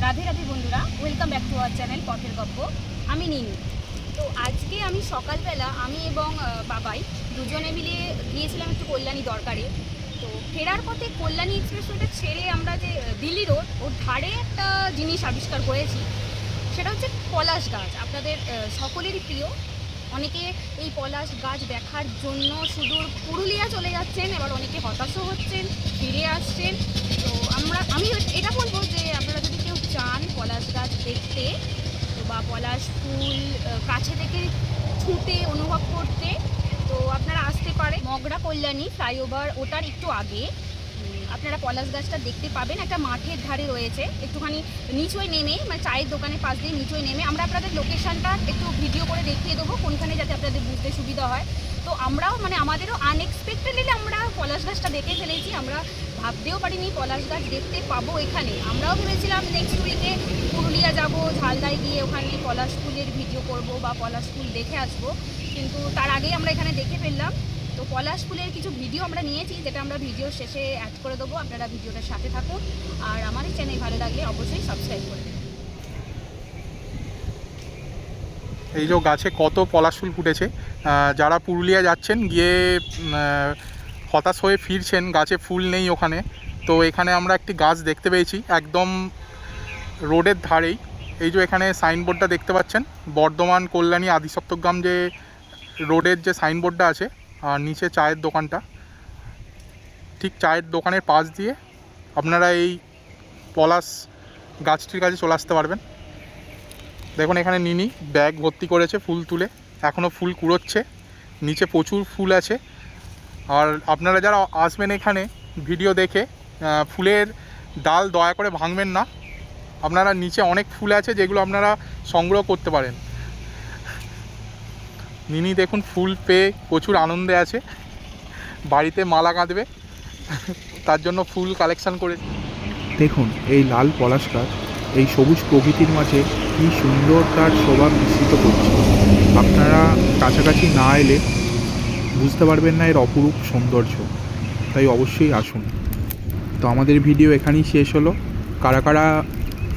রাধে রাধে বন্ধুরা, welcome back to our channel পথের গপ্প। আমি নিনি। তো আজকে আমি সকালবেলা আমি এবং বাবাই দুজনে মিলে গিয়েছিলাম একটু কল্যাণী দরকারে। তো ফেরার পথে কল্যাণী এক্সপ্রেসওয়েটা ছেড়ে আমরা যে দিল্লি রোড ওর ধারে একটা জিনিস আবিষ্কার করেছি, সেটা হচ্ছে পলাশ গাছ। আপনাদের সকলেরই প্রিয়। অনেকে এই পলাশ গাছ দেখার জন্য সুদূর পুরুলিয়া চলে যাচ্ছেন, এবার অনেকে হতাশও হচ্ছেন, ফিরে আসছেন। তো আমি এটা বলবো যে আপনারা যদি কেউ চান পলাশ গাছ দেখতে বা পলাশ ফুল কাছে থেকে ছুঁতে অনুভব করতে, তো আপনারা আসতে পারে মগরা কল্যাণী ফ্লাইওভার, ওটার একটু আগে আপনারা পলাশ গাছটা দেখতে পাবেন। একটা মাঠের ধারে রয়েছে, একটুখানি নিচুয় নেমে, মানে চায়ের দোকানের পাশ দিয়ে নিচুয় নেমে আমরা আপনাদের লোকেশানটা একটু ভিডিও করে দেখিয়ে দেবো কোনখানে, যাতে আপনাদের বুঝতে সুবিধা হয়। তো আমরাও আমাদেরও আনএক্সপেক্টেডলি আমরা পলাশ গাছটা দেখে ফেলেছি। আমরা ভাবতেও পারিনি পলাশ গাছ দেখতে পাবো এখানে। আমরাও ভেবেছিলাম নেক্সট উইকে পুরুলিয়া যাব, ঝালদায় গিয়ে ওখানে পলাশ ফুলের ভিডিও করব বা পলাশ ফুল দেখে আসবো, কিন্তু তার আগেই আমরা এখানে দেখে ফেললাম। তো পলাশ ফুলের কিছু ভিডিও আমরা নিয়েছি, যেটা আমরা ভিডিও শেষে অ্যাড করে দেবো। আপনারা ভিডিওটার সাথে থাকুন, আর আমার এই চ্যানেল ভালো লাগলে অবশ্যই সাবস্ক্রাইব করে দেবেন। এই যে গাছে কত পলাশ ফুল ফুটেছে। যারা পুরুলিয়া যাচ্ছেন, গিয়ে হতাশ হয়ে ফিরছেন, গাছে ফুল নেই ওখানে, তো এখানে আমরা একটি গাছ দেখতে পেয়েছি একদম রোডের ধারেই। এই যে এখানে সাইনবোর্ডটা দেখতে পাচ্ছেন, বর্ধমান কল্যাণী আদিসপ্তগ্রাম যে রোডের যে সাইনবোর্ডটা আছে, আর নিচে চায়ের দোকানটা, ঠিক চায়ের দোকানের পাশ দিয়ে আপনারা এই পলাশ গাছটির কাছে চলে আসতে পারবেন। দেখুন এখানে নিনি ব্যাগ ভর্তি করেছে ফুল তুলে, এখনও ফুল কুড়োচ্ছে, নিচে প্রচুর ফুল আছে। আর আপনারা যারা আসবেন এখানে ভিডিও দেখে, ফুলের ডাল দয়া করে ভাঙবেন না। আপনারা নিচে অনেক ফুল আছে যেগুলো আপনারা সংগ্রহ করতে পারেন। নিনি দেখুন ফুল পেয়ে প্রচুর আনন্দে আছে, বাড়িতে মালা গাঁথবে, তার জন্য ফুল কালেকশন করে। দেখুন এই লাল পলাশ গাছ এই সবুজ প্রকৃতির মাঝে কী সুন্দর তার শোভা বিস্তৃত করছে। আপনারা কাছাকাছি না এলে বুঝতে পারবেন না এর অপরূপ সৌন্দর্য, তাই অবশ্যই আসুন। তো আমাদের ভিডিও এখানেই শেষ হলো। কারা কারা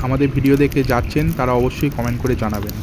আমাদের ভিডিও দেখে যাচ্ছেন তারা অবশ্যই কমেন্ট করে জানাবেন।